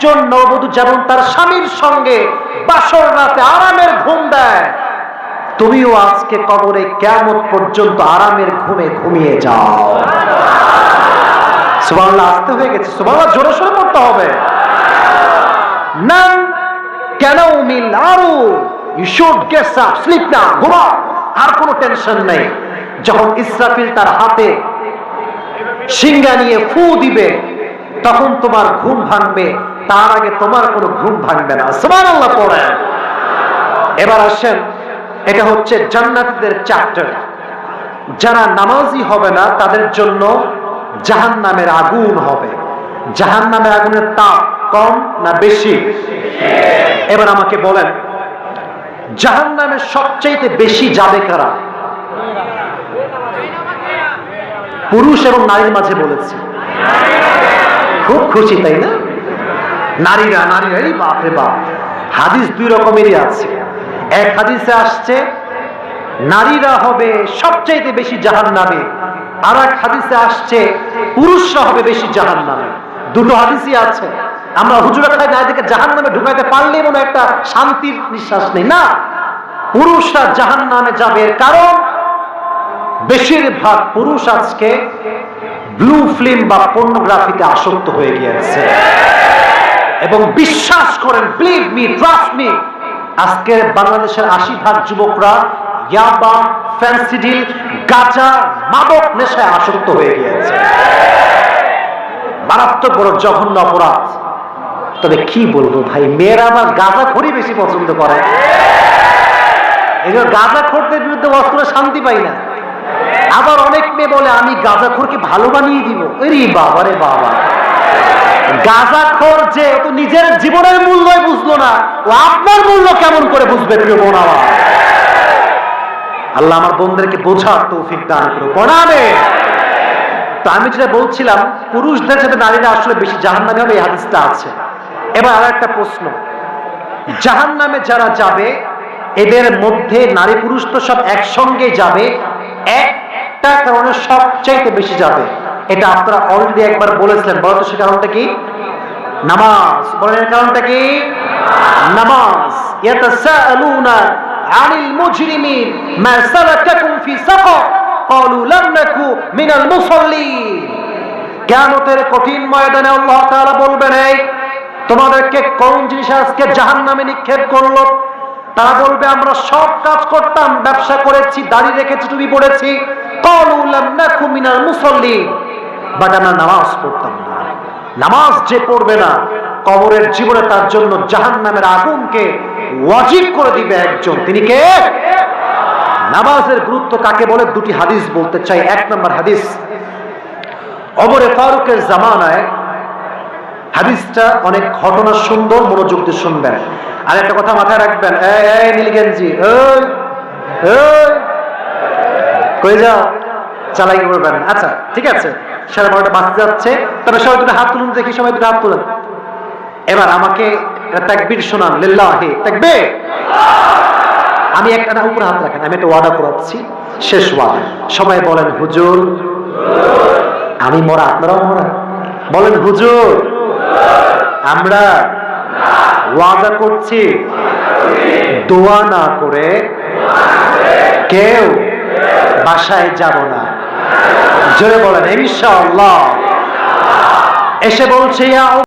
একজন নববধূ যেমন তার স্বামীর সঙ্গে বাসর রাতে আরামের ঘুম দেয়, তুমিও আজকে কবরে কিয়ামত পর্যন্ত আরামের ঘুমে ঘুমিয়ে যাও। সুবহানাল্লাহ, আসতে হয়ে গেছে, সুবহানাল্লাহ জোরে সোরে পড়তে হবে। নাম কেন মিল আরু, you should get up, sleep না, ঘুমাও, আর কোনো টেনশন নেই। যখন ইসরাফিল তার হাতে সিংহা নিয়ে ফু দিবে, তখন তোমার ঘুম ভাঙবে, তার আগে তোমার কোনো ঘুম ভাঙবে না। সুবহানাল্লাহ পড়ে। এবার আসেন, এটা হচ্ছে জান্নাতীদের চ্যাপ্টার। যারা নামাজি হবে না তাদের জন্য জাহান্নামের আগুন হবে। জাহান্নামের আগুনের তাপ কম না বেশি? এবার আমাকে বলেন, জাহান্নামের সবচাইতে বেশি যাবে কারা? পুরুষ এবং নারীর মাঝে বলেছি। খুব খুশি তাই না? নারীরা, নারীরাই বাপরে বাপ। হাদিস দুই রকমেরই আছে। এক হাদিসে আসছে নারীরা হবে সবচাইতে বেশি জাহান্নামে, আর এক হাদিসে আসছে পুরুষরা হবে বেশি জাহান্নামে। দুটো হাদিসই আছে। আমরা হুজুরা খাই নারীদেরকে জাহান্নামে ঢুকাইতে পারলেই মনে একটা শান্তির নিঃশ্বাস নেই না। পুরুষরা জাহান্নামে যাবে, কারণ বেশিরভাগ পুরুষ আজকে ব্লু ফিল্ম বা পর্নোগ্রাফিতে আসক্ত হয়ে গিয়েছে। এবং বিশ্বাস করেন, বিলিভ মি, ট্রাস্ট মি, আজকে বাংলাদেশের ৮০% যুবকরা ইয়াবা, ফেন্সিডিল, গাঁজা, মাদক নেশায় আসক্ত হয়ে গিয়েছে। মারাত্মক বড় জঘন্য অপরাধ। তবে কি বলবো ভাই, মেয়েরা আবার গাঁজাখোরই বেশি পছন্দ করে। এই গাঁজাখোরদের বিরুদ্ধে ওয়াজ করে শান্তি পাই না। আবার অনেক মেয়ে বলে আমি গাঁজাখোরকে ভালো বানিয়ে দিব। আরে বাবা রে বাবা, গাঁজাখোর যে তো নিজের জীবনের মূল্যই বুঝলো না, ও আপনার মূল্য কেমন করে বুঝবে? প্রিয় বোন আমার, আল্লাহ আমার বোনদেরকে বোঝার তৌফিক দান করুন। প্রণামে। তো আমি যেটা বলছিলাম, পুরুষদের সাথে নারীরা আসলে বেশি জাহান্নামে হবে, এই হাদিসটা আছে। এবার আর একটা প্রশ্ন, জাহান্নামে যারা যাবে এদের মধ্যে নারী পুরুষ তো সব একসঙ্গে যাবে, একটা কারণে সবচাইতে বেশি যাবে। এটা আপনারা অলরেডি একবার বলেছিলেন। বলতো সে কারণটা কি? নামাজ। বলেন এর কারণটা কি? নামাজ। ইয়াতাসাআলুনা আনিল মুজরিমিন মা সালাকাকুম ফি সাকার ক্বালু লাম নাকু মিনাল মুসাল্লিন। কিয়ামতের কঠিন ময়দানে আল্লাহ তাআলা বলবেন, এই তোমাদেরকে কোন জিনিস আজকে জাহান্নামে নিক্ষেপ করলো? তারা বলবে আমরা সব কাজ করতাম, ব্যবসা করেছি, দাড়ি রেখেছি, টুপি পড়েছি। ক্বালু লাম নাকু মিনাল মুসাল্লিন, বাট আমরা নামাজ পড়তাম না। নামাজ যে পড়বে না, কবরের জীবনে তার জন্য জাহান্নামের আগুনকে ওয়াজিব করে দিবে একজন। তিনি কে? নামাজের গুরুত্ব কাকে বলে দুটি হাদিস বলতে চাই। এক নম্বর হাদিস, ওমর ফারুকের জামানায়, হাদিসটা অনেক ঘটনা সুন্দর, মনোযোগ দিয়ে শুনবেন। আর একটা কথা মাথায় রাখবেন, এই নীলগঞ্জি, কই যাও, চালাই করবেন। আচ্ছা ঠিক আছে, 12:30 বাজতে যাচ্ছে, তবে সবাই দুটো হাত তুলুন, দেখি সবাই দুটো হাত তুলেন। এবার আমাকে তাকবীর শোনান, লিল্লাহি তাকবীর। আমি একটা না, উপরে হাত রাখেন, আমি একটা ওয়াদা করাচ্ছি, শেষ ওয়াদা। সবাই বলেন হুজুর। আমি মরা, আপনারাও মরা, বলেন হুজুর। আমরা ওয়াদা করছি দোয়া না করে কেউ বাসায় যাব না। জোরে বলেন ইনশাআল্লাহ। এসে বলছে